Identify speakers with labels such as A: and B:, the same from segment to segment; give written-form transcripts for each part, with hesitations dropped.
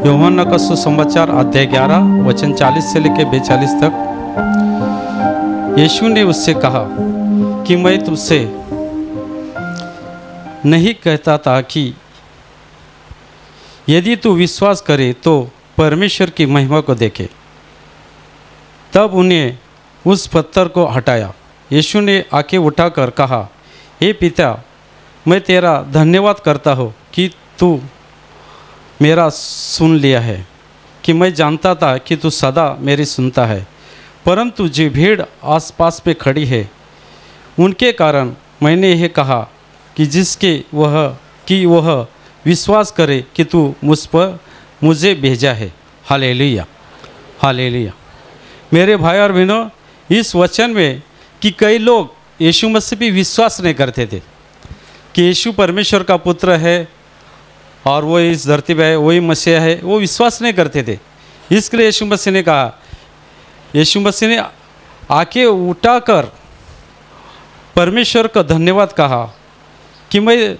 A: यूहन्ना का सुसमाचार अध्याय 11 वचन 40 से लेकर 42 तक। यीशु ने उससे कहा कि मैं तुझसे नहीं कहता था कि यदि तू विश्वास करे तो परमेश्वर की महिमा को देखे। तब उन्हें उस पत्थर को हटाया। यीशु ने आंखें उठाकर कहा, हे पिता, मैं तेरा धन्यवाद करता हूँ कि तू मेरा सुन लिया है, कि मैं जानता था कि तू सदा मेरी सुनता है, परंतु जो भीड़ आसपास पे खड़ी है उनके कारण मैंने यह कहा कि वह विश्वास करे कि तू मुझे भेजा है। Hallelujah, hallelujah. मेरे भाई और बहनों, इस वचन में कि कई लोग यीशु मसीह पे विश्वास नहीं करते थे कि यीशु परमेश्वर का पुत्र है और वो इस धरती पे है, वही मसीह है, वो विश्वास नहीं करते थे। इसके लिए यीशु मसीह ने कहा, यीशु मसीह ने आके उठाकर परमेश्वर का धन्यवाद कहा कि मैं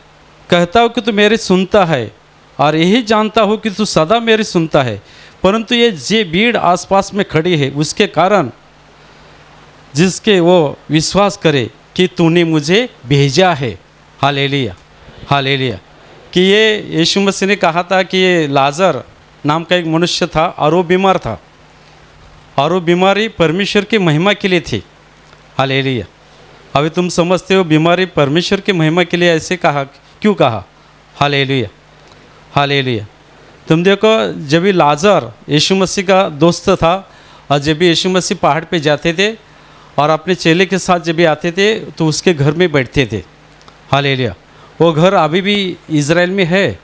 A: कहता हूँ कि तू मेरी सुनता है और यही जानता हूँ कि तू सदा मेरी सुनता है, परंतु ये भीड़ आसपास में खड़ी है उसके कारण जिसके वो विश्वास करे कि तूने मुझे भेजा है। Hallelujah, hallelujah. कि ये यीशु मसीह ने कहा था कि ये लाजर नाम का एक मनुष्य था और वो बीमार था और वो बीमारी परमेश्वर की महिमा के लिए थी। हालेलुया। अभी तुम समझते हो बीमारी परमेश्वर की महिमा के लिए ऐसे कहा, क्यों कहा? Hallelujah, hallelujah. तुम देखो, जब भी लाजर यीशु मसीह का दोस्त था और जब भी यीशु मसीह पहाड़ पे जाते थे और अपने चेले के साथ जब भी आते थे तो उसके घर में बैठते थे। हालेलुया। वो घर अभी भी इज़राइल में है,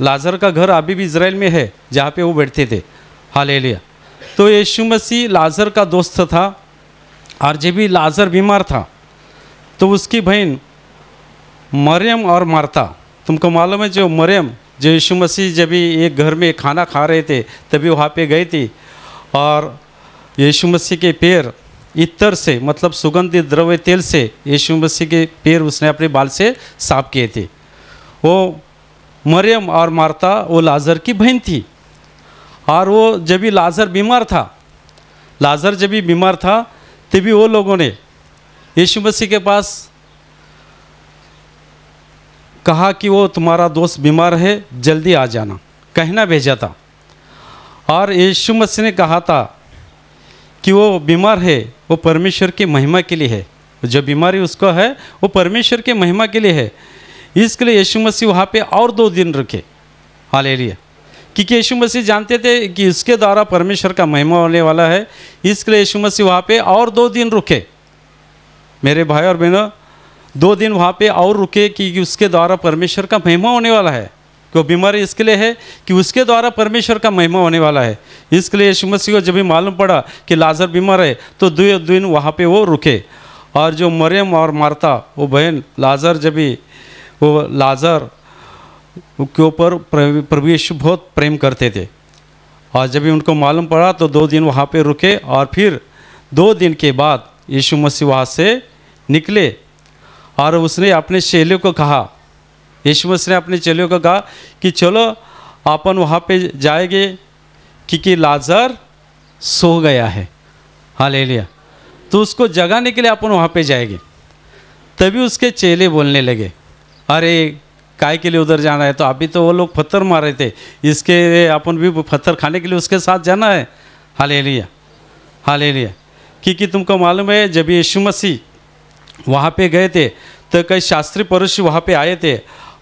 A: लाजर का घर अभी भी इज़राइल में है जहाँ पे वो बैठते थे। हालेलुया। तो यीशु मसीह लाजर का दोस्त था और जब भी लाजर बीमार था तो उसकी बहन मरियम और मार्था, तुमको मालूम है, जो मरियम जो यीशु मसीह जब भी एक घर में खाना खा रहे थे तभी वहाँ पे गई थी और यीशु मसीह के पैर इत्र से, मतलब सुगंधित द्रव्य तेल से यीशु मसीह के पैर उसने अपने बाल से साफ किए थे। वो मरियम और मार्था वो लाजर की बहन थी और वो जब भी लाजर जब भी बीमार था तभी वो लोगों ने यीशु मसीह के पास कहा कि वो तुम्हारा दोस्त बीमार है, जल्दी आ जाना, कहना भेजा था। और यीशु मसीह ने कहा था कि वो बीमार है वो परमेश्वर की महिमा के लिए है, जो बीमारी उसको है वो परमेश्वर की महिमा के लिए है। इसके लिए यीशु मसीह वहाँ पे और 2 दिन रुके। हालेलुया। क्योंकि यीशु मसीह जानते थे कि उसके द्वारा परमेश्वर का महिमा होने वाला है, इसके लिए यीशु मसीह वहाँ पे और 2 दिन रुके। मेरे भाई और बहनों, 2 दिन वहाँ पे और रुके कि उसके द्वारा परमेश्वर का महिमा होने वाला है। क्यों? बीमारी इसके लिए है कि उसके द्वारा परमेश्वर का महिमा होने वाला है। इसके लिए यीशु मसीह को जब भी मालूम पड़ा कि लाजर बीमार है तो 2 दिन वहाँ पे वो रुके। और जो मरियम और मार्था वो बहन लाजर, जब भी वो लाजर के ऊपर प्रभु यीशु बहुत प्रेम करते थे और जब भी उनको मालूम पड़ा तो 2 दिन वहाँ पे रुके और फिर 2 दिन के बाद यीशु मसीह वहाँ से निकले और उसने अपने चेलों को कहा, यीशु मसीह ने अपने चेलों को कहा कि चलो अपन वहाँ पे जाएंगे क्योंकि लाजर सो गया है। हालेलुया। तो उसको जगाने के लिए अपन वहाँ पे जाएंगे। तभी उसके चेले बोलने लगे, अरे काय के लिए उधर जाना है? तो अभी तो वो लोग पत्थर मार रहे थे, इसके अपन भी पत्थर खाने के लिए उसके साथ जाना है। Hallelujah, hallelujah. क्योंकि तुमको मालूम है जब यीशु मसीह वहाँ पे गए थे तो कई शास्त्री पुरुष वहाँ पे आए थे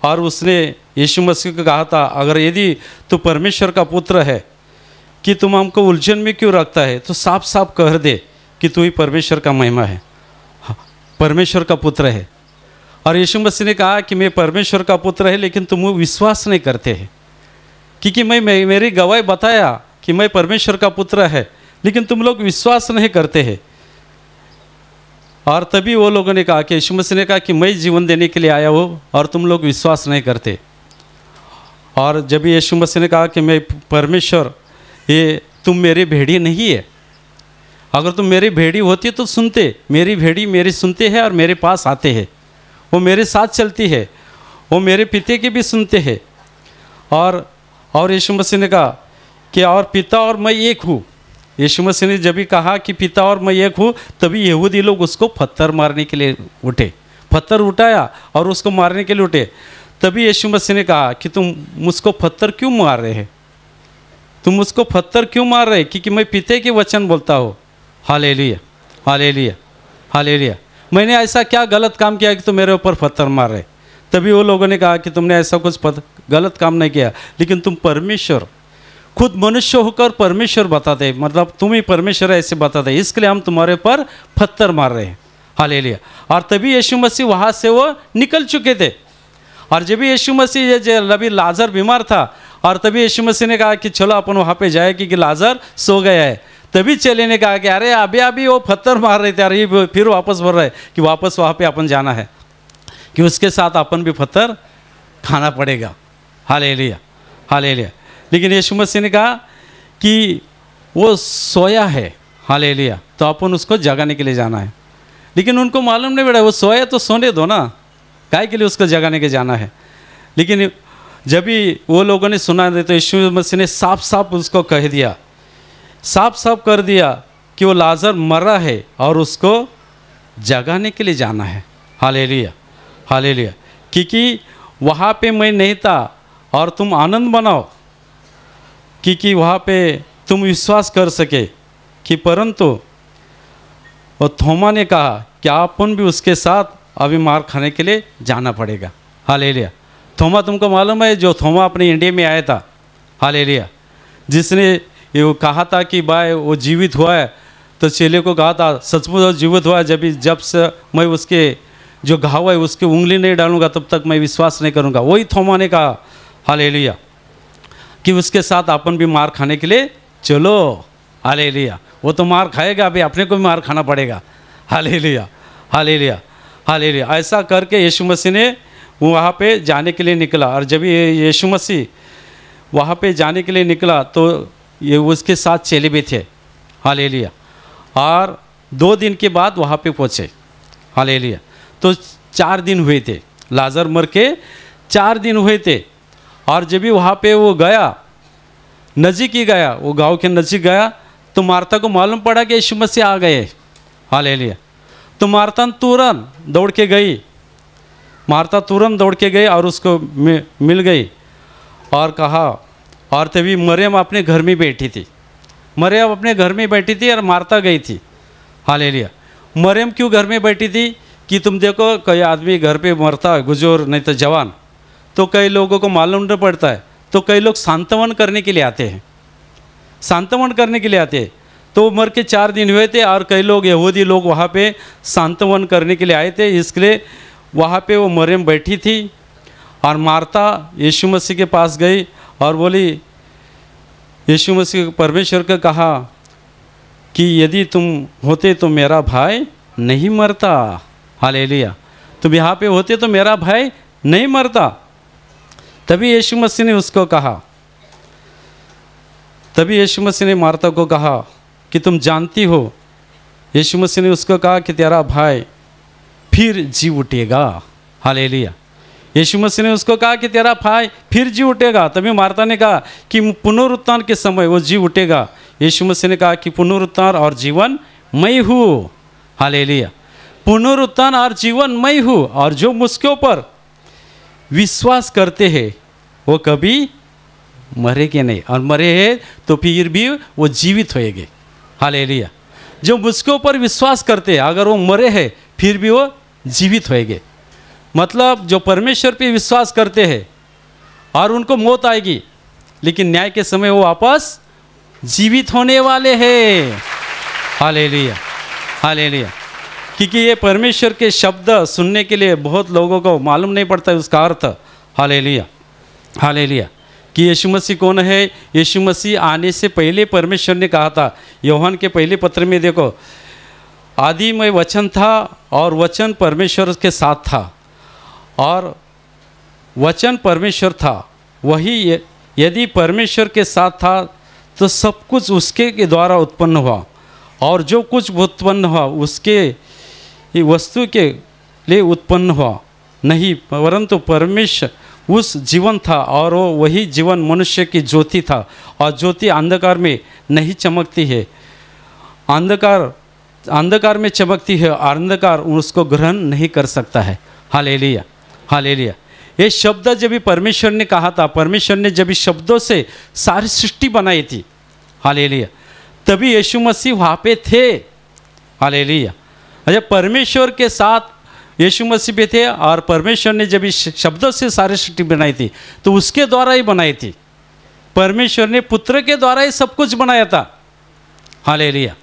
A: और उसने यीशु मसीह को कहा था, अगर यदि तू परमेश्वर का पुत्र है कि तुम हमको उलझन में क्यों रखता है, तो साफ साफ कह दे कि तू ही परमेश्वर का महिमा है, परमेश्वर का पुत्र है। और यीशु मसीह ने कहा कि मैं परमेश्वर का पुत्र है लेकिन तुम विश्वास नहीं करते हैं, क्योंकि मेरी गवाही बताया कि मैं परमेश्वर का पुत्र है लेकिन तुम लोग विश्वास नहीं करते हैं। और तभी वो लोगों ने कहा कि यीशु मसीह ने कहा कि मैं जीवन देने के लिए आया हूँ और तुम लोग विश्वास नहीं करते। और जब यीशु मसीह ने कहा कि मैं परमेश्वर, ये तुम मेरी भेड़ी नहीं है, अगर तुम मेरी भेड़ी होती तो सुनते, मेरी भेड़ी मेरी सुनते हैं और मेरे पास आते हैं, वो मेरे साथ चलती है, वो मेरे पिता की भी सुनते हैं। और यीशु मसीह ने कहा कि और पिता और मैं एक हूँ। यीशु मसीह ने जब भी कहा कि पिता और मैं एक हूँ, तभी यहूदी लोग उसको पत्थर मारने के लिए उठे, पत्थर उठाया और उसको मारने के लिए उठे। तभी यीशु मसीह ने कहा कि तुम मुझको पत्थर क्यों मार रहे हैं, तुम मुझको पत्थर क्यों मार रहे हैं, क्योंकि मैं पिता के वचन बोलता हूँ। Hallelujah, hallelujah, hallelujah. मैंने ऐसा क्या गलत काम किया कि तुम मेरे ऊपर पत्थर मार रहे। तभी वो लोगों ने कहा कि तुमने ऐसा कुछ गलत काम नहीं किया, लेकिन तुम परमेश्वर, खुद मनुष्य होकर परमेश्वर बताते, मतलब तुम ही परमेश्वर ऐसे बताते, इसके लिए हम तुम्हारे ऊपर पत्थर मार रहे हैं। हालेलुया। और तभी यीशु मसीह वहाँ से वो निकल चुके थे। और जब भी यीशु मसीह अभी लाजर बीमार था, और तभी यीशु मसीह ने कहा कि चलो अपन वहाँ पे जाए क्योंकि लाजर सो गया है। तभी चेले ने कहा कि अरे अभी अभी वो पत्थर मार रहे थे, अरे फिर वापस बोल रहे कि वापस वहाँ पे अपन जाना है, कि उसके साथ अपन भी पत्थर खाना पड़ेगा। Hallelujah, hallelujah. लेकिन यीशु मसीह ने कहा कि वो सोया है। हालेलुया। तो अपन उसको जगाने के लिए जाना है। लेकिन उनको मालूम नहीं पड़ा, वो सोया तो सोने दो ना, काहे के लिए उसको जगाने के जाना है। लेकिन जब भी वो लोगों ने सुना तो यीशु मसीह ने साफ साफ उसको कह दिया, साफ साफ कर दिया कि वो लाजर मरा है और उसको जगाने के लिए जाना है। Hallelujah, hallelujah. क्योंकि वहाँ पे मैं नहीं था और तुम आनंद मनाओ, क्योंकि वहाँ पे तुम विश्वास कर सके कि, परंतु और थोमा ने कहा कि अपन भी उसके साथ अभी मार खाने के लिए जाना पड़ेगा। हालेलुया। थोमा, तुमको मालूम है जो थोमा अपने इंडिया में आया था, हालेलुया, जिसने ये कहा था कि भाई वो जीवित हुआ है, तो चेले को कहा था सचमुच वो जीवित हुआ है, जब से मैं उसके जो घाव है उसकी उंगली नहीं डालूंगा तब तक मैं विश्वास नहीं करूंगा। वही थोमा ने कहा, हालेलुया, कि उसके साथ अपन भी मार खाने के लिए चलो। हालेलुया। वो तो मार खाएगा, अभी अपने को भी मार खाना पड़ेगा। Hallelujah, hallelujah, hallelujah. ऐसा करके यीशु मसीह ने वहाँ पे जाने के लिए निकला। और जब यीशु मसीह वहाँ पे जाने के लिए निकला तो ये उसके साथ चेले भी थे। हालेलुया। और 2 दिन के बाद वहाँ पे पहुँचे। हालेलुया। तो 4 दिन हुए थे, लाजर मर के 4 दिन हुए थे। और जब भी वहाँ पे वो गया, नज़दीक ही गया, वो गांव के नज़दीक गया, तो मार्था को मालूम पड़ा कि यीशु मसीह आ गए। हालेलुया। तो मार्था तुरंत दौड़ के गई, मार्था तुरंत दौड़ के गई और उसको मिल गई और कहा। और तभी मरियम अपने घर में बैठी थी, मरियम अपने घर में बैठी थी और मार्था गई थी। हालेलुया। मरियम क्यों घर में बैठी थी कि तुम देखो कई आदमी घर पे मरता है, बुजुर्ग नहीं तो जवान, तो कई लोगों को मालूम नहीं पड़ता है, तो कई लोग सांत्वन करने के लिए आते हैं, सांत्वन करने के लिए आते हैं। तो मर के 4 दिन हुए थे और कई लोग यहूदी लोग वहाँ पे सांत्वन करने के लिए आए थे, इसलिए वहाँ पे वो मरियम बैठी थी। और मार्था यीशु मसीह के पास गई और बोली, यीशु मसीह परमेश्वर को कहा कि यदि तुम होते तो मेरा भाई नहीं मरता। हालेलुया। तुम यहाँ पे होते तो मेरा भाई नहीं मरता। तभी यीशु मसीह ने उसको कहा, तभी यीशु मसीह ने मार्था को कहा कि तुम जानती हो, यीशु मसीह ने उसको कहा कि तेरा भाई फिर जी उठेगा। हालेलुया। यीशु मसीह ने उसको कहा कि तेरा भाई फिर जी उठेगा। तभी मार्था ने कहा कि पुनरुत्थान के समय वो जी उठेगा। यीशु मसीह ने कहा कि पुनरुत्थान और जीवन मैं हूँ। हालेलुया। पुनरुत्थान और जीवन मैं हूँ, और जो मुझके ऊपर विश्वास करते हैं वो कभी मरेंगे नहीं, और मरे हैं तो फिर भी वो जीवित होएंगे। हालेलुया। जो मुझके ऊपर विश्वास करते हैं, अगर वो मरे हैं फिर भी वो जीवित होएंगे। मतलब जो परमेश्वर पे विश्वास करते हैं और उनको मौत आएगी, लेकिन न्याय के समय वो वापस जीवित होने वाले हैं। Hallelujah, hallelujah. क्योंकि ये परमेश्वर के शब्द सुनने के लिए बहुत लोगों को मालूम नहीं पड़ता है उसका अर्थ। Hallelujah, hallelujah. कि यीशु मसीह कौन है। यीशु मसीह आने से पहले परमेश्वर ने कहा था, यूहन्ना के पहले पत्र में देखो, आदि में वचन था और वचन परमेश्वर के साथ था और वचन परमेश्वर था। वही यदि परमेश्वर के साथ था तो सब कुछ उसके के द्वारा उत्पन्न हुआ, और जो कुछ उत्पन्न हुआ उसके वस्तु के लिए उत्पन्न हुआ नहीं, परंतु परमेश्वर उस जीवन था और वो वही जीवन मनुष्य की ज्योति था। और ज्योति अंधकार में नहीं चमकती है, अंधकार में चमकती है और अंधकार उसको ग्रहण नहीं कर सकता है। Hallelujah, hallelujah. ये शब्द जब भी परमेश्वर ने कहा था, परमेश्वर ने जब भी शब्दों से सारी सृष्टि बनाई थी, हालेलुया, तभी यीशु मसीह वहाँ पे थे। हालेलुया। अच्छा, परमेश्वर के साथ यीशु मसीह भी थे और परमेश्वर ने जब इस शब्दों से सारी सृष्टि बनाई थी तो उसके द्वारा ही बनाई थी। परमेश्वर ने पुत्र के द्वारा ही सब कुछ बनाया था। Hallelujah,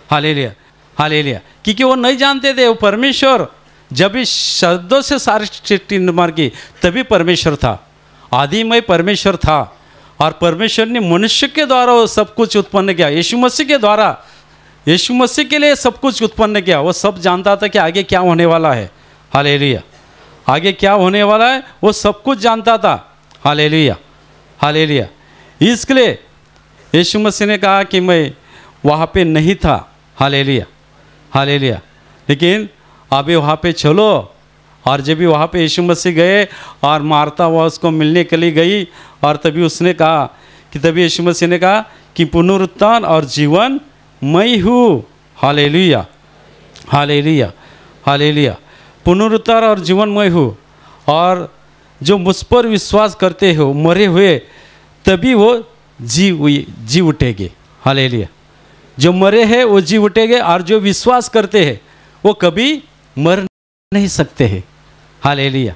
A: hallelujah, hallelujah. क्योंकि वो नहीं जानते थे, वो परमेश्वर जब इस शब्दों से सारी सृष्टि निर्माण की तभी परमेश्वर था, आदिमय परमेश्वर था। और परमेश्वर ने मनुष्य के द्वारा वो सब कुछ उत्पन्न किया, यीशु मसीह के द्वारा, यीशु मसीह के लिए सब कुछ उत्पन्न किया। वो सब जानता था कि आगे क्या होने वाला है। हालेलुया, आगे क्या होने वाला है वो सब कुछ जानता था। Hallelujah, hallelujah. इसके लिए यीशु मसीह ने कहा कि मैं वहाँ पे नहीं था। Hallelujah, hallelujah. लेकिन अभी वहाँ पे चलो। और जब भी वहाँ पे यीशु मसीह गए और मार्था वह उसको मिलने के लिए गई और तभी उसने कहा कि तभी यीशु मसीह ने कहा कि पुनरुत्थान और जीवन मैं हूँ। Hallelujah, hallelujah, hallelujah. पुनरुत्थान और जीवन मैं हूँ, और जो मुझ पर विश्वास करते हो मरे हुए तभी वो जी उठेंगे। हालेलुया। जो मरे हैं वो जी उठेंगे और जो विश्वास करते हैं वो कभी मर नहीं सकते हैं। Hallelujah,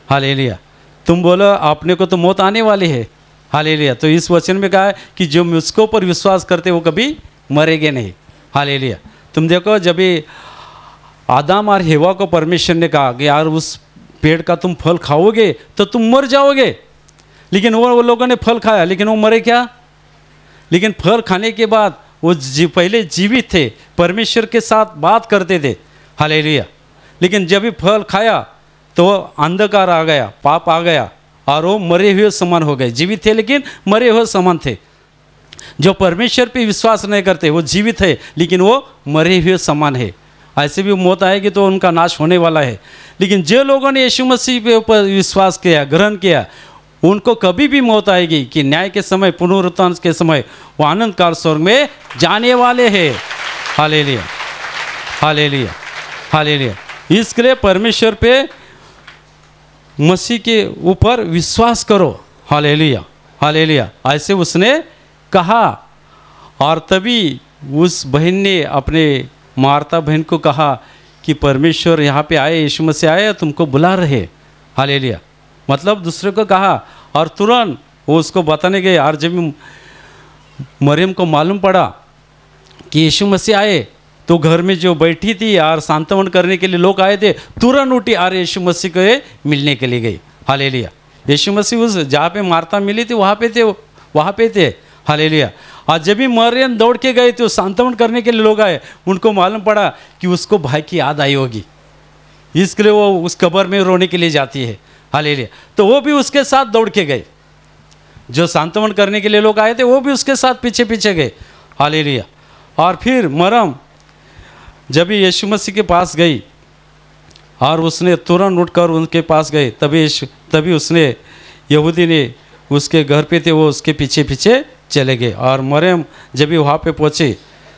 A: hallelujah. तुम बोलो अपने को तो मौत आने वाली है। हालेलुया। तो इस वचन में कहा है कि जो मुझको पर विश्वास करते वो कभी मरेंगे नहीं। हालेलुया। तुम देखो, जब भी आदम और हेवा को परमेश्वर ने कहा कि यार उस पेड़ का तुम फल खाओगे तो तुम मर जाओगे, लेकिन वो लोगों ने फल खाया लेकिन वो मरे क्या? लेकिन फल खाने के बाद वो पहले जीवित थे, परमेश्वर के साथ बात करते थे। हालेलुया। लेकिन जब भी फल खाया तो अंधकार आ गया, पाप आ गया और वो मरे हुए समान हो गए। जीवित थे लेकिन मरे हुए समान थे। जो परमेश्वर पे विश्वास नहीं करते वो जीवित है लेकिन वो मरे हुए समान है। ऐसे भी मौत आएगी तो उनका नाश होने वाला है। लेकिन जो लोगों ने यीशु मसीह पे ऊपर विश्वास किया, ग्रहण किया, उनको कभी भी मौत आएगी कि न्याय के समय, पुनरुत्थान के समय वो आनंद काल स्वर्ग में जाने वाले हैं। Hallelujah, hallelujah, hallelujah. इसके लिए परमेश्वर पे, मसीह के ऊपर विश्वास करो। Hallelujah, hallelujah. ऐसे उसने कहा। और तभी उस बहन ने अपने मार्था बहन को कहा कि परमेश्वर यहाँ पे आए, यीशु मसीह आए, तुमको बुला रहे। हालेलुया। मतलब दूसरे को कहा और तुरंत वो उसको बताने गए। और जब मरियम को मालूम पड़ा कि यीशु मसीह आए तो घर में जो बैठी थी और सांत्वन करने के लिए लोग आए थे, तुरंत उठी और यीशु मसीह को मिलने के लिए गई। हालेलुया। यीशु मसीह उस जहाँ पे मार्था मिली थी वहाँ पे थे। हालेलुया। और जब भी मरियम दौड़ के गए तो सांत्वन करने के लिए लोग आए, उनको मालूम पड़ा कि उसको भाई की याद आई होगी, इसके लिए वो उस कब्र में रोने के लिए जाती है। हालेलुया। तो वो भी उसके साथ दौड़ के गए, जो सांत्वन करने के लिए लोग आए थे वो भी उसके साथ पीछे पीछे गए। हालेलुया। और फिर मरियम जब भी यीशु मसीह के पास गई और उसने तुरंत उठकर उनके पास गए, तभी उसने, यहूदी ने उसके घर पे थे वो उसके पीछे पीछे चले गए। और मरियम जब भी वहाँ पे पहुँचे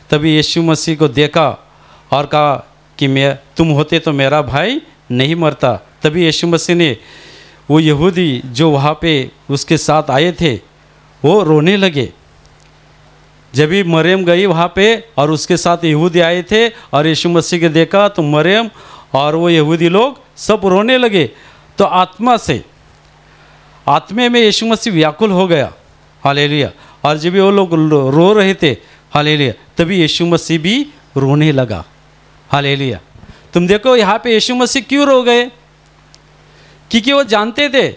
A: तभी यीशु मसीह को देखा और कहा कि तुम होते तो मेरा भाई नहीं मरता। तभी यीशु मसीह ने वो यहूदी जो वहाँ पे उसके साथ आए थे वो रोने लगे। जब भी मरियम गई वहाँ पे और उसके साथ यहूदी आए थे और यीशु मसीह के देखा तो मरियम और वो यहूदी लोग सब रोने लगे। तो आत्मे में यीशु मसीह व्याकुल हो गया। हालेलुया। और जब भी वो लोग रो रहे थे, हालेलुया, तभी यीशु मसीह भी रोने लगा। हालेलुया। तुम देखो यहाँ पे यीशु मसीह क्यों रो गए? क्योंकि वो जानते थे,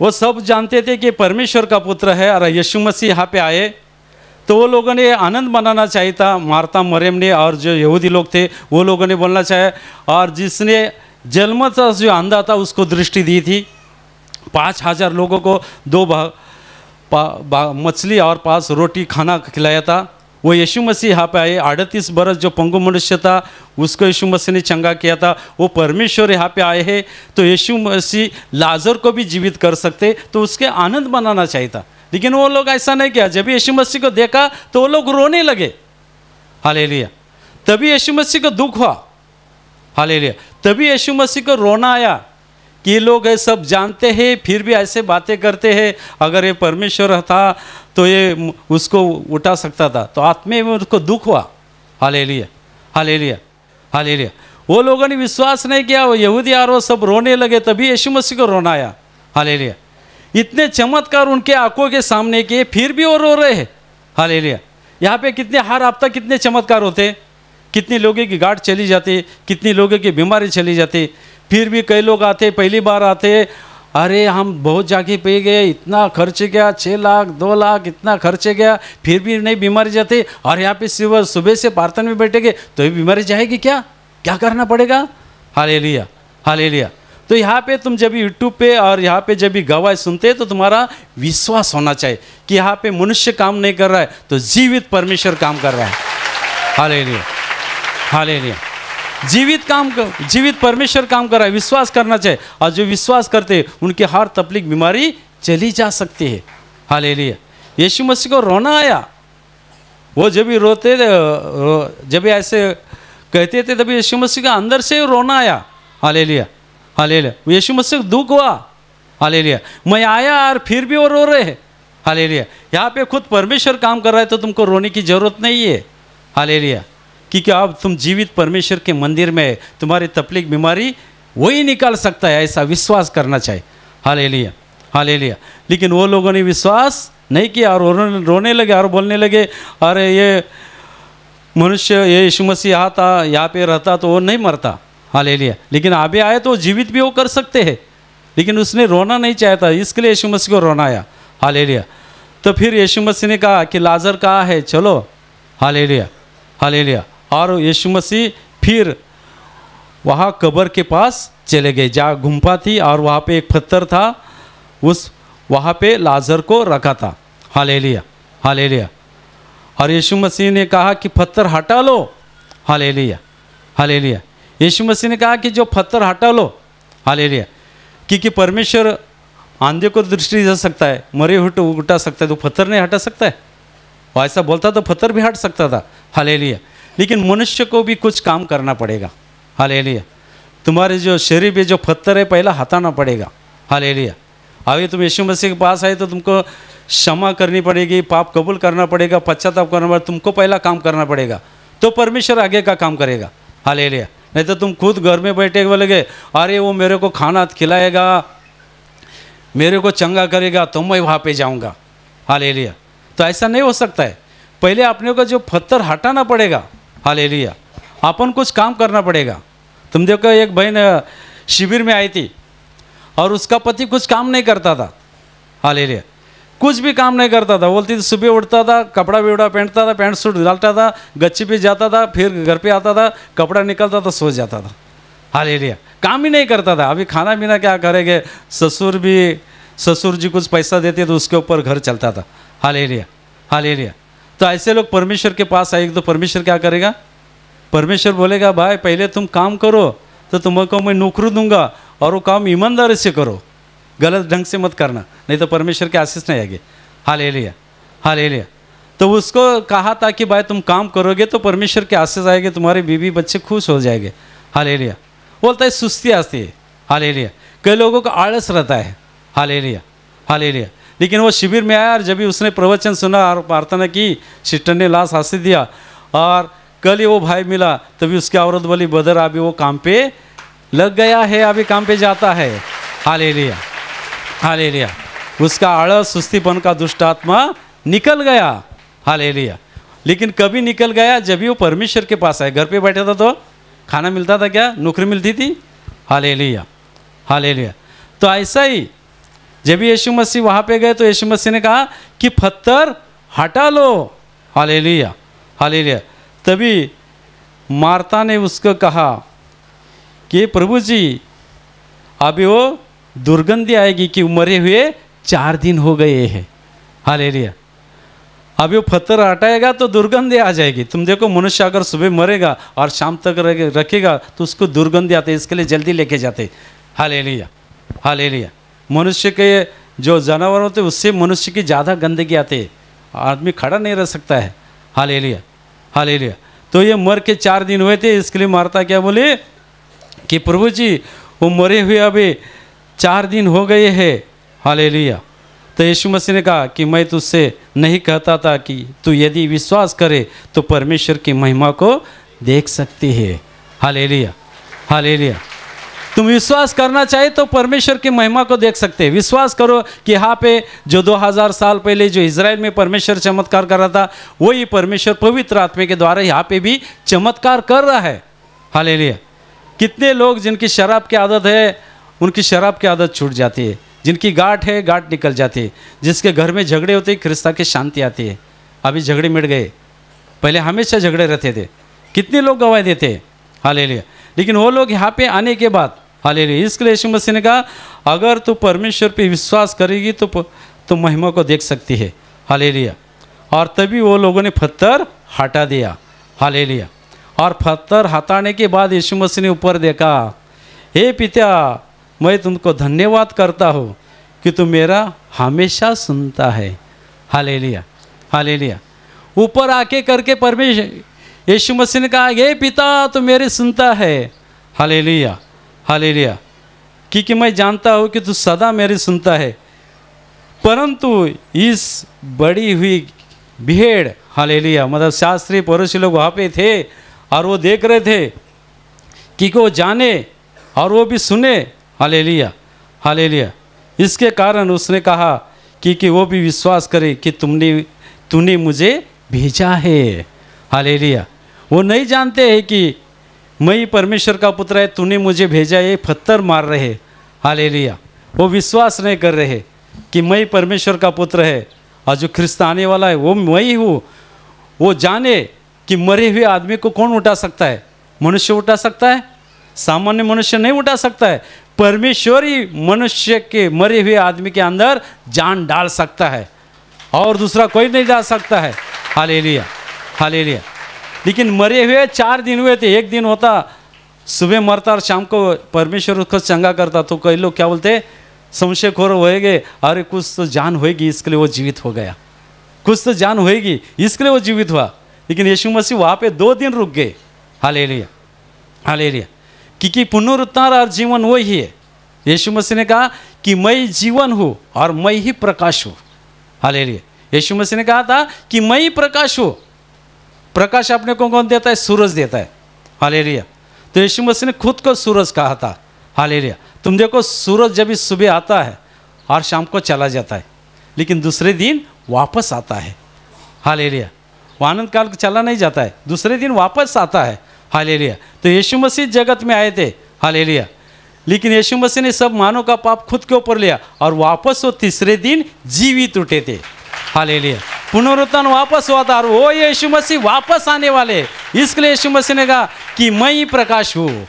A: वो सब जानते थे कि परमेश्वर का पुत्र है और यीशु मसीह यहाँ पे आए तो वो लोगों ने आनंद मनाना चाहिए था। मार्था, मरियम ने और जो यहूदी लोग थे वो लोगों ने बोलना चाहिए। और जिसने जन्म से जो अंधा था उसको दृष्टि दी थी, 5000 लोगों को 2 मछली और 5 रोटी खाना खिलाया था। वो यीशु मसीह यहाँ पे आए, 38 बरस जो पंगु मनुष्य था उसको यीशु मसीह ने चंगा किया था। वो परमेश्वर यहाँ पे आए हैं, तो यीशु मसीह लाजर को भी जीवित कर सकते, तो उसके आनंद मनाना चाहिए था। लेकिन वो लोग ऐसा नहीं किया। जब यीशु मसीह को देखा तो वो लोग रोने लगे। हालेलुया। तभी यीशु मसीह को दुख हुआ। हालेलुया। तभी यीशु मसीह को रोना आया कि ये लोग ये सब जानते हैं फिर भी ऐसे बातें करते हैं। अगर ये परमेश्वर था तो ये उसको उठा सकता था। तो आत्मा में उसको दुख हुआ। Hallelujah, hallelujah, hallelujah. वो लोगों ने विश्वास नहीं किया, वो यहूदी और वो सब रोने लगे, तभी यीशु मसीह को रोना आया। हालेलुया। इतने चमत्कार उनके आंखों के सामने किए फिर भी वो रो रहे हैं। हालेलुया। यहाँ पे कितने हर हफ्ता कितने चमत्कार होते, कितने लोगों की गांठ चली जाती, कितनी लोगों की बीमारी चली जाती, फिर भी कई लोग आते, पहली बार आते, अरे हम बहुत जगह पे गए, इतना खर्च गया, 6 लाख 2 लाख इतना खर्च गया, फिर भी नहीं बीमारी जाती। और यहाँ पे सुबह से प्रार्थना में बैठेंगे तो ये बीमारी जाएगी क्या? क्या करना पड़ेगा? Hallelujah, hallelujah. तो यहाँ पे तुम जब यूट्यूब पे और यहाँ पे जब भी गवाही सुनते तो तुम्हारा विश्वास होना चाहिए कि यहाँ पे मनुष्य काम नहीं कर रहा है तो जीवित परमेश्वर काम कर रहा है। Hallelujah, hallelujah. जीवित परमेश्वर काम कर रहा है, विश्वास करना चाहिए। और जो विश्वास करते उनके हर तकलीफ बीमारी चली जा सकती है। हालेलुया। यीशु मसीह को रोना आया। वो जब भी रोते थे, जब भी ऐसे कहते थे तभी यीशु मसीह का अंदर से रोना आया। Hallelujah, hallelujah. यीशु मसीह को दुख हुआ। हालेलुया। मैं आया और फिर भी वो रो रहे हैं। हालेलुया। यहाँ पे खुद परमेश्वर काम कर रहा है तो तुमको रोने की जरूरत नहीं है। हालेलुया। क्योंकि अब तुम जीवित परमेश्वर के मंदिर में, तुम्हारी तकलीफ बीमारी वही निकाल सकता है, ऐसा विश्वास करना चाहिए। Hallelujah, hallelujah. लेकिन वो लोगों ने विश्वास नहीं किया और रोने लगे और बोलने लगे, अरे ये मनुष्य, ये यीशु मसीह आता यहाँ पे रहता तो वो नहीं मरता। हालेलुया। लेकिन अभी आए तो जीवित भी वो कर सकते हैं, लेकिन उसने रोना नहीं चाहता, इसके लिए यीशु मसीह को रोना आया। हालेलुया। तो फिर यीशु मसीह ने कहा कि लाजर कहाँ है, चलो। Hallelujah, hallelujah. और यीशु मसीह फिर वहाँ कब्र के पास चले गए जहाँ गुम्फा थी, और वहाँ पे एक पत्थर था, उस वहाँ पे लाजर को रखा था। Hallelujah, hallelujah. और यीशु मसीह ने कहा कि पत्थर हटा लो। Hallelujah, hallelujah. यीशु मसीह ने कहा कि जो पत्थर हटा लो। हालेलुया। क्योंकि परमेश्वर आंधे को दृष्टि दे सकता है, मरे हुए को उठा सकता है, तो पत्थर नहीं हटा सकता है? वो ऐसा बोलता तो पत्थर भी हट सकता था। हालेलुया। लेकिन मनुष्य को भी कुछ काम करना पड़ेगा। हालेलुया। तुम्हारे जो शरीर पे जो पत्थर है पहला हटाना पड़ेगा। हालेलुया। अभी तुम यीशु मसीह के पास आए तो तुमको क्षमा करनी पड़ेगी, पाप कबूल करना पड़ेगा, पश्चाताप करना पड़ेगा, तुमको पहला काम करना पड़ेगा, तो परमेश्वर आगे का काम करेगा। हालेलुया। नहीं तो तुम खुद घर में बैठे बोलेगे, अरे वो मेरे को खाना खिलाएगा, मेरे को चंगा करेगा तो मैं वहाँ पे जाऊँगा। हालेलुया। तो ऐसा नहीं हो सकता है। पहले अपने को जो पत्थर हटाना पड़ेगा। हालेलुया। अपन कुछ काम करना पड़ेगा। तुम देखो, एक बहन शिविर में आई थी और उसका पति कुछ काम नहीं करता था। हालेलुया। कुछ भी काम नहीं करता था। बोलती थी सुबह उठता था, कपड़ा बिवड़ा पहनता था, पैंट सूट डालता था, गच्ची पे जाता था, फिर घर पे आता था, कपड़ा निकलता था, सो जाता था। हालेलुया। काम ही नहीं करता था। अभी खाना पीना क्या करेंगे, ससुर जी कुछ पैसा देते तो उसके ऊपर घर चलता था। Hallelujah, hallelujah. तो ऐसे लोग परमेश्वर के पास आएंगे तो परमेश्वर क्या करेगा? परमेश्वर बोलेगा, भाई पहले तुम काम करो तो तुमको मैं नौकरी दूंगा, और वो काम ईमानदारी से करो, गलत ढंग से मत करना, नहीं तो परमेश्वर के आशीष नहीं आएगी। Hallelujah, hallelujah. तो उसको कहा था कि भाई तुम काम करोगे तो परमेश्वर के आशीष आएंगे, तुम्हारे बीवी बच्चे खुश हो जाएंगे। हालेलुया। बोलता है सुस्ती आती है। हालेलुया। कई लोगों का आलस रहता है। Hallelujah, hallelujah. लेकिन वो शिविर में आया और जब भी उसने प्रवचन सुना और प्रार्थना की, सिस्टर ने लाश हंसी दिया, और कल ही वो भाई मिला, तभी उसकी औरत बोली, बदर अभी वो काम पे लग गया है, अभी काम पे जाता है। Hallelujah, hallelujah. उसका आलस, सुस्तीपन का दुष्ट आत्मा निकल गया। हालेलुया। लेकिन कभी निकल गया जब भी वो परमेश्वर के पास आए। घर पे बैठा था तो खाना मिलता था क्या? नौकरी मिलती थी। Hallelujah, hallelujah. तो ऐसा ही जब यीशु मसीह वहाँ पे गए तो यीशु मसीह ने कहा कि पत्थर हटा लो। Hallelujah, hallelujah. तभी मार्ता ने उसको कहा कि प्रभु जी अभी वो दुर्गंध आएगी कि मरे हुए 4 दिन हो गए हैं। हालेलुया। अब वो पत्थर हटाएगा तो दुर्गंधि आ जाएगी। तुम देखो मनुष्य अगर सुबह मरेगा और शाम तक रखेगा तो उसको दुर्गंधि आती है, इसके लिए जल्दी लेके जाते। Hallelujah, hallelujah. मनुष्य के जो जानवर होते हैं उससे मनुष्य की ज़्यादा गंदगी आती है, आदमी खड़ा नहीं रह सकता है। Hallelujah, hallelujah. तो ये मर के 4 दिन हुए थे, इसके लिए मार्था क्या बोले कि प्रभु जी वो मरे हुए अभी 4 दिन हो गए हैं। हालेलुया। तो यीशु मसीह ने कहा कि मैं तुझसे नहीं कहता था कि तू यदि विश्वास करे तो परमेश्वर की महिमा को देख सकती है। Hallelujah, hallelujah. तुम विश्वास करना चाहे तो परमेश्वर की महिमा को देख सकते हैं। विश्वास करो कि यहाँ पे जो 2000 साल पहले जो इज़राइल में परमेश्वर चमत्कार कर रहा था, वही परमेश्वर पवित्र आत्मा के द्वारा यहाँ पे भी चमत्कार कर रहा है। हालेलुया। कितने लोग जिनकी शराब की आदत है, उनकी शराब की आदत छूट जाती है। जिनकी गांठ है, गांठ निकल जाती है। जिसके घर में झगड़े होते हैं, ख्रिस्ता की शांति आती है। अभी झगड़े मिट गए, पहले हमेशा झगड़े रहते थे। कितने लोग गवाह देते हैं। हालेलुया। लेकिन वो लोग यहाँ पे आने के बाद, हालेलुया, इसके लिए यीशु मसीह ने कहा अगर तू परमेश्वर पे विश्वास करेगी तो महिमा को देख सकती है। हालेलुया। और तभी वो लोगों ने पत्थर हटा दिया। हालेलुया। और पत्थर हटाने के बाद यीशु मसीह ने ऊपर देखा, हे पिता, मैं तुमको धन्यवाद करता हूँ कि तू मेरा हमेशा सुनता है। Hallelujah, hallelujah. ऊपर आके करके परमेश्वर यीशु मसीह ने कहा, हे पिता, तू मेरी सुनता है। Hallelujah, hallelujah. क्योंकि मैं जानता हूँ कि तू सदा मेरी सुनता है, परंतु इस बड़ी हुई भीड़, हालेलुया, मतलब शास्त्री पड़ोसी लोग वहाँ पे थे और वो देख रहे थे कि वो जाने और वो भी सुने। Hallelujah, hallelujah. इसके कारण उसने कहा कि वो भी विश्वास करे कि तूने मुझे भेजा है। हालेलुया। वो नहीं जानते हैं कि मैं ही परमेश्वर का पुत्र है, तूने मुझे भेजा, ये पत्थर मार रहे। हालेलुया। वो विश्वास नहीं कर रहे कि मैं ही परमेश्वर का पुत्र है और जो ख्रिस्त आने वाला है वो मैं ही हूँ। वो जाने कि मरे हुए आदमी को कौन उठा सकता है? मनुष्य उठा सकता है, सामान्य मनुष्य नहीं उठा सकता है। परमेश्वर ही मनुष्य के मरे हुए आदमी के अंदर जान डाल सकता है और दूसरा कोई नहीं डाल सकता है। Hallelujah, hallelujah. लेकिन मरे हुए 4 दिन हुए थे। एक दिन होता सुबह मरता और शाम को परमेश्वर उसको चंगा करता। तो कई लोग क्या बोलते, संशय खोर होएगे, अरे कुछ तो जान होएगी इसके लिए वो जीवित हो गया, कुछ तो जान होएगी इसके लिए वो जीवित हुआ। लेकिन यीशु मसीह वहाँ पे 2 दिन रुक गए। Hallelujah, hallelujah. क्योंकि पुनरुत्थान और जीवन वही है। यीशु मसीह ने कहा कि मैं जीवन हूँ और मैं ही प्रकाश हूँ। हालेलुया। यीशु मसीह ने कहा था कि मैं ही प्रकाश हूँ। प्रकाश अपने को कौन देता है? सूरज देता है। हालेलुया। तो यीशु मसीह ने खुद को सूरज कहा था। हालेलुया। तुम देखो, सूरज जब इस सुबह आता है और शाम को चला जाता है, लेकिन दूसरे दिन वापस आता है। हालेलुया। वो आनंद काल चला नहीं जाता है, दूसरे दिन वापस आता है। हालेलुया। तो यीशु मसीह जगत में आए थे। हालेलुया। लेकिन यीशु मसीह ने सब मानव का पाप खुद के ऊपर लिया और वापस वो तीसरे दिन जीवित उठे थे। हालेलुया। पुनरुत्थान वापस हुआ था और वो यीशु मसीह वापस आने वाले। इसके लिए यीशु मसीह ने कहा कि मैं ही प्रकाश हूँ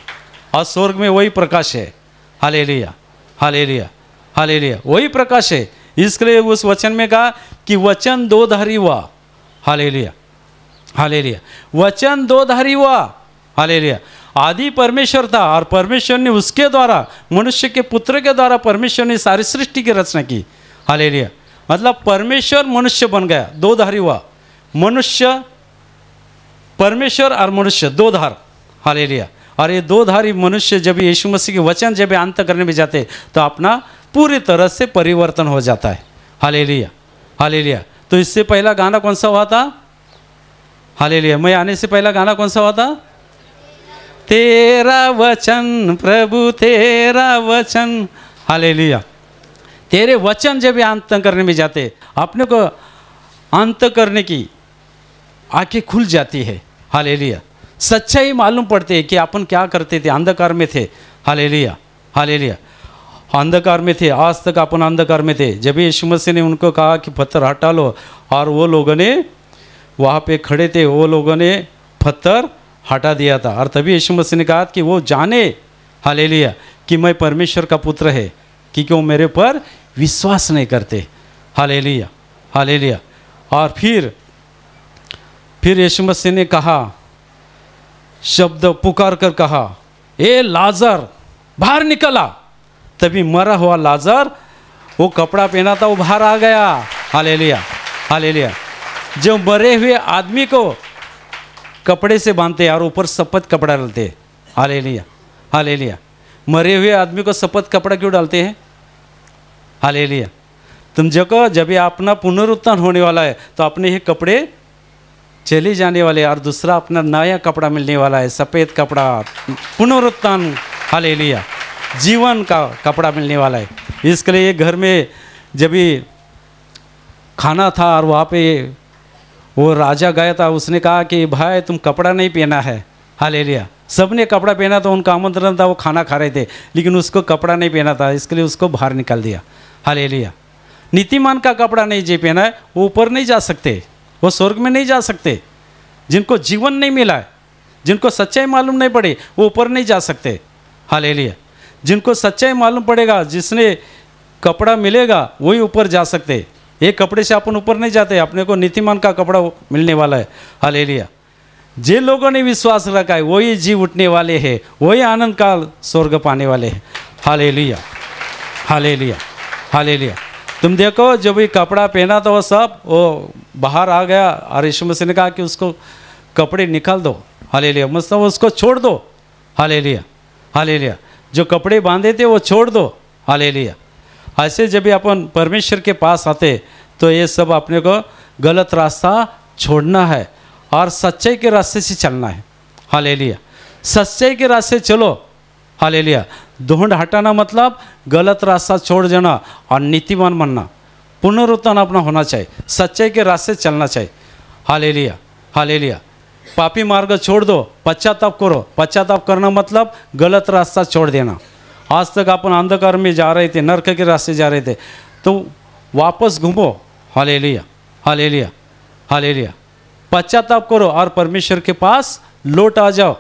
A: और स्वर्ग में वही प्रकाश है। Hallelujah, hallelujah, hallelujah. वही प्रकाश है। इसके लिए उस वचन में कहा कि वचन 2 धारी हुआ। Hallelujah, hallelujah. वचन 2 धारी हुआ। हालेलुया। आदि परमेश्वर था और परमेश्वर ने उसके द्वारा, मनुष्य के पुत्र के द्वारा परमेश्वर ने सारी सृष्टि की रचना की। हालेलुया। मतलब परमेश्वर मनुष्य बन गया, 2 धारी हुआ। मनुष्य, परमेश्वर और मनुष्य 2 धार। हालेलुया। और ये 2 धारी मनुष्य जब यीशु मसीह के वचन जब अंत करने में जाते तो अपना पूरी तरह से परिवर्तन हो जाता है। Hallelujah, hallelujah. तो इससे पहला गाना कौन सा हुआ था? हालेलुया। मैं आने से पहला गाना कौन सा हुआ था? तेरा वचन प्रभु, तेरा वचन। हालेलुया। तेरे वचन जब अंत करने में जाते, अपने को अंत करने की आंखें खुल जाती है। हालेलुया। सच्चाई मालूम पड़ती है कि अपन क्या करते थे, अंधकार में थे। Hallelujah, hallelujah. अंधकार में थे, आज तक अपन अंधकार में थे। जब यीशु मसीह ने उनको कहा कि पत्थर हटा लो, और वो लोगों ने वहाँ पे खड़े थे, वो लोगों ने पत्थर हटा दिया था। और तभी यीशु मसीह ने कहा कि वो जाने, हालेलुया, कि मैं परमेश्वर का पुत्र है, क्योंकि वो मेरे पर विश्वास नहीं करते। Hallelujah, hallelujah. और फिर यीशु मसीह ने कहा, शब्द पुकार कर कहा, ए लाजर बाहर निकला। तभी मरा हुआ लाजर, वो कपड़ा पहना था, वो बाहर आ गया। Hallelujah, hallelujah. जो मरे हुए आदमी को कपड़े से बांधते हैं और ऊपर सफेद कपड़ा डालते हैं। Hallelujah, hallelujah. मरे हुए आदमी को सफेद कपड़ा क्यों डालते हैं? हालेलुया। तुम देखो, जब ये अपना पुनरुत्थान होने वाला है तो अपने ही कपड़े चले जाने वाले और दूसरा अपना नया कपड़ा मिलने वाला है, सफ़ेद कपड़ा, पुनरुत्थान। हालेलुया, जीवन का कपड़ा मिलने वाला है। इसके लिए घर में जब भी खाना था और वहाँ पे वो राजा गया था, उसने कहा कि भाई तुम कपड़ा नहीं पहना है। हालेलुया। सबने कपड़ा पहना था, उनका आमंत्रण था, वो खाना खा रहे थे, लेकिन उसको कपड़ा नहीं पहना था, इसके लिए उसको बाहर निकाल दिया। हालेलुया। नीतिमान का कपड़ा नहीं जे पहना है, वो ऊपर नहीं जा सकते, वो स्वर्ग में नहीं जा सकते। जिनको जीवन नहीं मिला है, जिनको सच्चाई मालूम नहीं पड़ी, वो ऊपर नहीं जा सकते। हालेलुया। जिनको सच्चाई मालूम पड़ेगा, जिसने कपड़ा मिलेगा, वही ऊपर जा सकते। एक कपड़े से अपन ऊपर नहीं जाते, अपने को नीतिमान का कपड़ा मिलने वाला है। हालेलुया। जिन लोगों ने विश्वास रखा है वही जी उठने वाले हैं, वही आनंद का स्वर्ग पाने वाले हैं। Hallelujah, hallelujah, hallelujah. तुम देखो, जब ये कपड़ा पहना था वो सब वो बाहर आ गया और यीशु मसीह ने कहा कि उसको कपड़े निकाल दो। हालेलुया, मतलब उसको छोड़ दो। Hallelujah, hallelujah. जो कपड़े बांधे थे वो छोड़ दो। हालेलुया। ऐसे जब भी अपन परमेश्वर के पास आते तो ये सब अपने को गलत रास्ता छोड़ना है और सच्चाई के रास्ते से चलना है। हालेलुया। सच्चाई के रास्ते चलो। हालेलुया। ढूंढ हटाना मतलब गलत रास्ता छोड़ देना और नीतिमान बनना, पुनरुत्थान अपना होना चाहिए, सच्चाई के रास्ते चलना चाहिए। Hallelujah, hallelujah. पापी मार्ग छोड़ दो, पश्चाताप करो। पश्चाताप करना मतलब गलत रास्ता छोड़ देना। आज तक अपन अंधकार में जा रहे थे, नरक के रास्ते जा रहे थे, तो वापस घूमो। Hallelujah, hallelujah, hallelujah. पश्चाताप करो और परमेश्वर के पास लौट आ जाओ।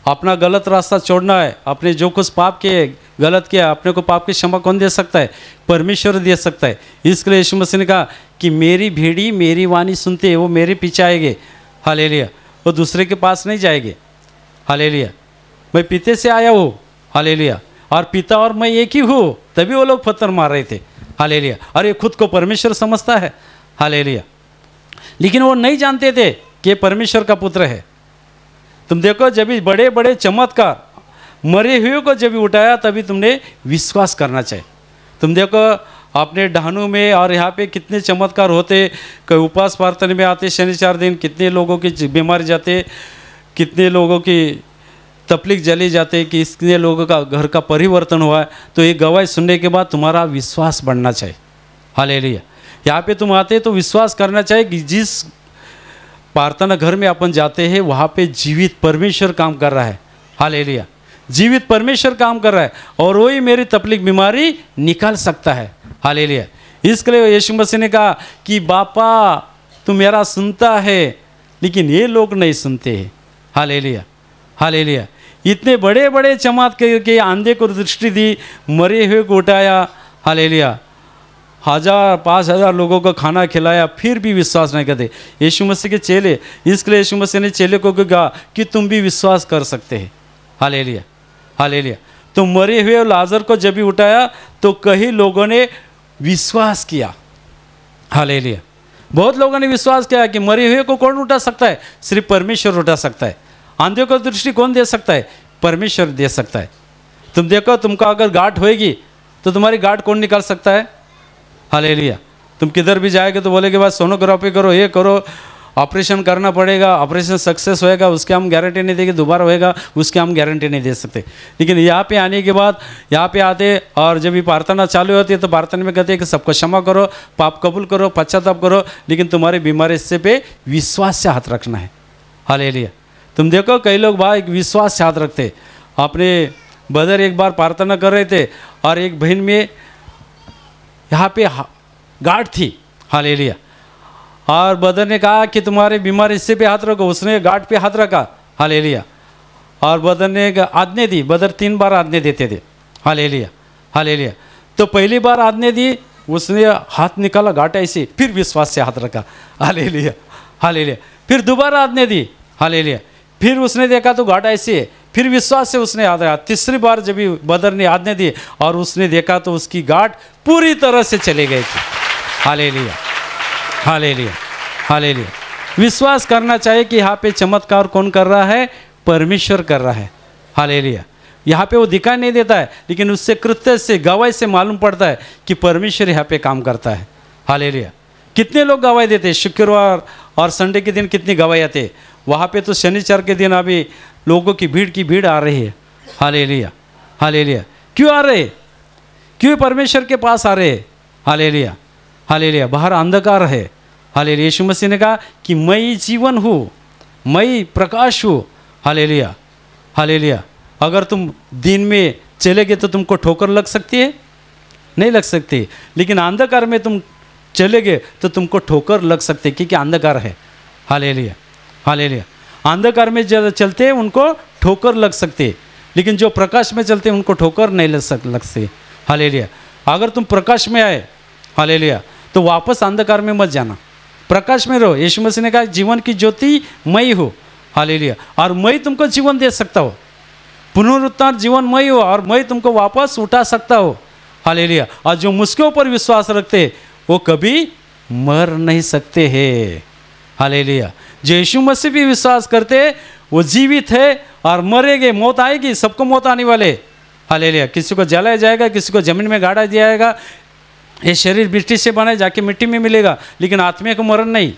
A: अपना गलत रास्ता छोड़ना है। अपने जो कुछ पाप किए, गलत किया, अपने को पाप की क्षमा कौन दे सकता है? परमेश्वर दे सकता है। इसके लिए यीशु मसीह ने कहा कि मेरी भेड़ी मेरी वाणी सुनते हैं, वो मेरे पीछे आएंगे। हालेलुया। वो दूसरे के पास नहीं जाएंगे। हालेलुया। मैं पिता से आया हूँ। हालेलुया। और पिता और मैं एक ही हूँ, तभी वो लोग पत्थर मार रहे थे। हालेलुया। और ये खुद को परमेश्वर समझता है। हालेलुया। लेकिन वो नहीं जानते थे कि परमेश्वर का पुत्र है। तुम देखो, जब भी बड़े बड़े चमत्कार, मरे हुए को जब भी उठाया, तभी तुमने विश्वास करना चाहिए। तुम देखो अपने डहानू में और यहाँ पे कितने चमत्कार होते, कोई उपवास प्रार्थना में आते शनिवार दिन, कितने लोगों की बीमारी जाते, कितने लोगों की तकलीफ जली जाते, कि कितने लोगों का घर का परिवर्तन हुआ है। तो ये गवाही सुनने के बाद तुम्हारा विश्वास बढ़ना चाहिए। हालेलुया। यहाँ पे तुम आते तो विश्वास करना चाहिए कि जिस प्रार्थना घर में अपन जाते हैं वहाँ पे जीवित परमेश्वर काम कर रहा है। हालेलुया। जीवित परमेश्वर काम कर रहा है और वही मेरी तकलीफ बीमारी निकाल सकता है। हालेलुया। इसके लिए यीशु मसीह ने कहा कि बापा तू मेरा सुनता है, लेकिन ये लोग नहीं सुनते हैं। Hallelujah, hallelujah. इतने बड़े बड़े चमत्कार के अंधे को दृष्टि दी, मरे हुए को उठाया। हालेलुया। 1000 5000 लोगों को खाना खिलाया, फिर भी विश्वास नहीं करते यीशु मसीह के चेले। इसके लिए यीशु मसीह ने चेले को कहा कि तुम भी विश्वास कर सकते हैं। Hallelujah, hallelujah. तो मरे हुए लाजर को जब भी उठाया तो कई लोगों ने विश्वास किया। हालेलुया। बहुत लोगों ने विश्वास किया कि मरे हुए को कौन उठा सकता है? सिर्फ परमेश्वर उठा सकता है। अंधे को दृष्टि कौन दे सकता है? परमेश्वर दे सकता है। तुम देखो, तुमको अगर गांठ होएगी तो तुम्हारी गांठ कौन निकाल सकता है? हालेलुया। तुम किधर भी जाएगे तो बोले के बाद सोनोग्राफी करो, ये करो, ऑपरेशन करना पड़ेगा, ऑपरेशन सक्सेस होएगा, उसके हम गारंटी नहीं देंगे, दोबारा होएगा उसके हम गारंटी नहीं दे सकते। लेकिन यहाँ पे आने के बाद, यहाँ पे आते और जब भी प्रार्थना चालू होती है तो प्रार्थना में कहते हैं कि सबको क्षमा करो, पाप कबूल करो, पश्चाताप करो, लेकिन तुम्हारी बीमारी से पे विश्वास से हाथ रखना है। हालेलुया। तुम देखो कई लोग भाई विश्वास से हाथ रखते। अपने बदर एक बार प्रार्थना कर रहे थे और एक बहन में यहाँ पे गांठ थी। हालेलुया। और बदर ने कहा कि तुम्हारे बीमारी इससे पे हाथ रखो, उसने गांठ पे हाथ रखा। हालेलुया। और बदर ने आज्ञा दी। बदर 3 बार आज्ञा देते थे। Hallelujah, hallelujah. तो पहली बार आज्ञा दी, उसने हाथ निकाला, गांठ ऐसे, फिर विश्वास से हाथ रखा, हालेलुया हालेलुया। फिर दोबारा आज्ञा दी, हालेलुया। फिर उसने देखा तो गांठ ऐसी है, फिर विश्वास से उसने याद आया। तीसरी बार जब भी बदर ने आज्ञा दी और उसने देखा तो उसकी गांठ पूरी तरह से चले गए थे। Hallelujah hallelujah hallelujah. विश्वास करना चाहिए कि यहाँ पे चमत्कार कौन कर रहा है? परमेश्वर कर रहा है। हालेलुया। यहाँ पे वो दिखाई नहीं देता है, लेकिन उससे कृत्य से, गवाही से मालूम पड़ता है कि परमेश्वर यहाँ पे काम करता है। हालेलुया। कितने लोग गवाही देते हैं? शुक्रवार और संडे के दिन कितनी गवाही आते हैं वहाँ पे। तो शनिचर के दिन अभी लोगों की भीड़ आ रही है। Hallelujah hallelujah. क्यों आ रहे? क्यों परमेश्वर के पास आ रहे? Hallelujah hallelujah. बाहर अंधकार है। हालेलुया। यीशु मसीह ने कहा कि मैं जीवन हूँ, मैं प्रकाश हूँ। Hallelujah hallelujah. अगर तुम दिन में चले गए तो तुमको ठोकर लग सकती है? नहीं लग सकती। लेकिन अंधकार में तुम चले गए तो तुमको ठोकर लग सकती है, क्योंकि अंधकार है। Hallelujah hallelujah. अंधकार में जब चलते हैं उनको ठोकर लग सकती है, लेकिन जो प्रकाश में चलते हैं उनको ठोकर नहीं लगती। हालेलुया। अगर तुम प्रकाश में आए, हालेलुया, तो वापस अंधकार में मत जाना, प्रकाश में रहो। यीशु मसीह ने कहा जीवन की ज्योति मैं हूँ। हालेलुया। और मैं तुमको जीवन दे सकता हूँ, पुनरुत्थान जीवन मैं हूँ, और मैं तुमको वापस उठा सकता हूँ। हालेलुया। और जो मुझके ऊपर विश्वास रखते वो कभी मर नहीं सकते हैं। हालेलुया। जो यीशु मसीह भी विश्वास करते वो जीवित है और मरेंगे, मौत आएगी, सबको मौत आने वाले। हालेलुया। किसी को जलाया जाएगा, किसी को जमीन में गाड़ा दिया जाएगा। ये शरीर मिट्टी से बने, जाके मिट्टी में मिलेगा, लेकिन आत्मा को मरण नहीं।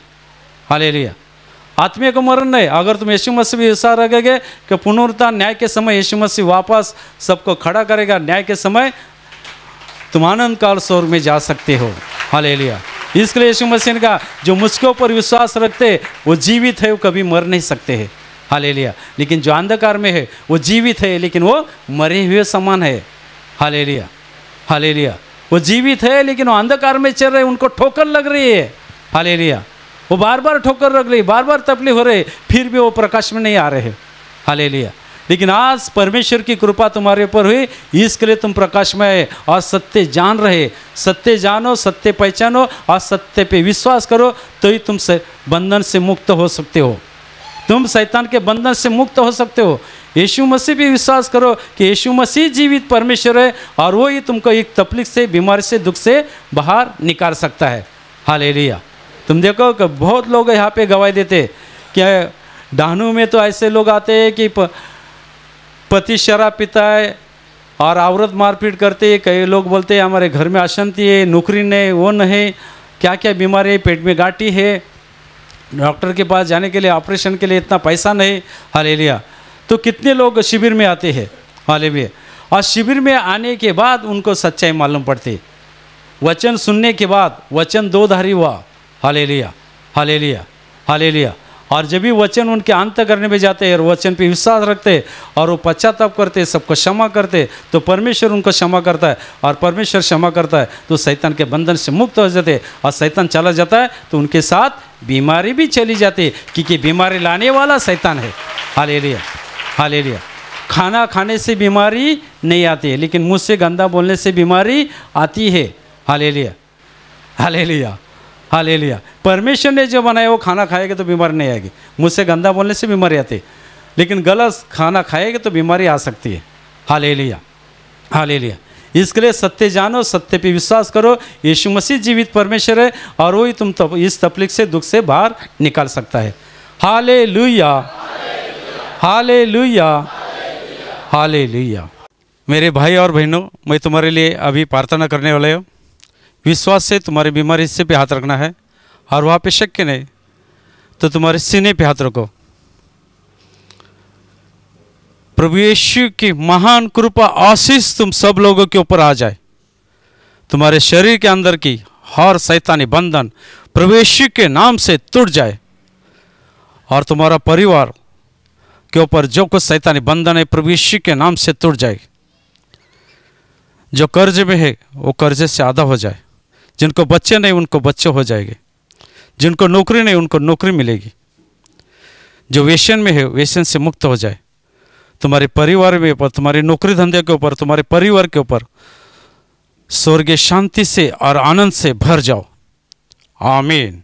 A: हालेलुया। आत्मा को मरण नहीं। अगर तुम यीशु मसीह भी विश्वास रखोगे कि पुनरुत्थान न्याय के समय यीशु मसीह वापस सबको खड़ा करेगा, न्याय के समय तुम आनंद काल स्वर्ग में जा सकते हो। हालेलुया। इसके लिए यीशु मसीह ने कहा जो मुझके ऊपर विश्वास रखते वो जीवित है, वो कभी मर नहीं सकते हैं। हालेलुया। लेकिन जो अंधकार में है वो जीवित है, लेकिन वो मरे हुए समान है। Hallelujah hallelujah. वो जीवित है लेकिन वो अंधकार में चल रहे, उनको ठोकर लग रही है। हालेलुया। वो बार बार ठोकर लग रही, बार बार तकलीफ हो रही, फिर भी वो प्रकाश में नहीं आ रहे। हालेलुया। लेकिन आज परमेश्वर की कृपा तुम्हारे ऊपर हुई, इसके लिए तुम प्रकाश में आए और सत्य जान रहे। सत्य जानो, सत्य पहचानो और सत्य पे विश्वास करो, तो ही तुम बंधन से मुक्त हो सकते हो। तुम शैतान के बंधन से मुक्त हो सकते हो। यीशु मसीह भी विश्वास करो कि यीशु मसीह जीवित परमेश्वर है और वो ही तुमको एक तकलीफ से, बीमारी से, दुख से बाहर निकाल सकता है। हालेलुया। तुम देखो कि बहुत लोग यहाँ पे गवाही देते कि डाहनू में तो ऐसे लोग आते हैं कि पति शराब पीता है और औरत मारपीट करते हैं। कई लोग बोलते हैं हमारे घर में अशांति है, नौकरी नहीं, वो नहीं, क्या क्या बीमारी है, पेट में गांठी है, डॉक्टर के पास जाने के लिए, ऑपरेशन के लिए इतना पैसा नहीं। हालेलुया। तो कितने लोग शिविर में आते हैं। हालेलुया। और शिविर में आने के बाद उनको सच्चाई मालूम पड़ती। वचन सुनने के बाद वचन दो धारी हुआ। Hallelujah hallelujah hallelujah. और जब भी वचन उनके अंत करने में जाते हैं और वचन पे विश्वास रखते और वो पश्चाताप करते, सबको क्षमा करते, तो परमेश्वर उनको क्षमा करता है। और परमेश्वर क्षमा करता है तो शैतान के बंधन से मुक्त हो जाते, और शैतान चला जाता है तो उनके साथ बीमारी भी चली जाती, क्योंकि बीमारी लाने वाला शैतान है। Hallelujah hallelujah. खाना खाने से बीमारी नहीं आती है, लेकिन मुँह से गंदा बोलने से बीमारी आती है। Hallelujah hallelujah hallelujah. परमेश्वर ने जो बनाया वो खाना खाएगा तो बीमारी नहीं आएगी। मुझसे गंदा बोलने से बीमारी आती है, लेकिन गलत खाना खाएगा तो बीमारी आ सकती है। Hallelujah hallelujah. इसके लिए सत्य जानो, सत्य पे विश्वास करो। यीशु मसीह जीवित परमेश्वर है और वही तुम इस तकलीफ से, दुख से बाहर निकाल सकता है। Hallelujah hallelujah hallelujah. मेरे भाई और बहनों, मैं तुम्हारे लिए अभी प्रार्थना करने वाला हूँ। विश्वास से तुम्हारी बीमारी हिस्से पे हाथ रखना है, और वहाँ पे शक नहीं तो तुम्हारे सीने पे हाथ रखो। प्रभु यीशु की महान कृपा, आशीष तुम सब लोगों के ऊपर आ जाए। तुम्हारे शरीर के अंदर की हर शैतानी बंधन प्रभु यीशु के नाम से टूट जाए, और तुम्हारा परिवार के ऊपर जो कुछ शैतानी बंधन है प्रभु यीशु के नाम से टूट जाए। जो कर्ज में है वो कर्जे से आधा हो जाए। जिनको बच्चे नहीं उनको बच्चे हो जाएंगे। जिनको नौकरी नहीं उनको नौकरी मिलेगी। जो वेश्यन में है वेश्यन से मुक्त हो जाए। तुम्हारे परिवार में ऊपर, तुम्हारे नौकरी धंधे के ऊपर, तुम्हारे परिवार के ऊपर स्वर्गीय शांति से और आनंद से भर जाओ। आमीन।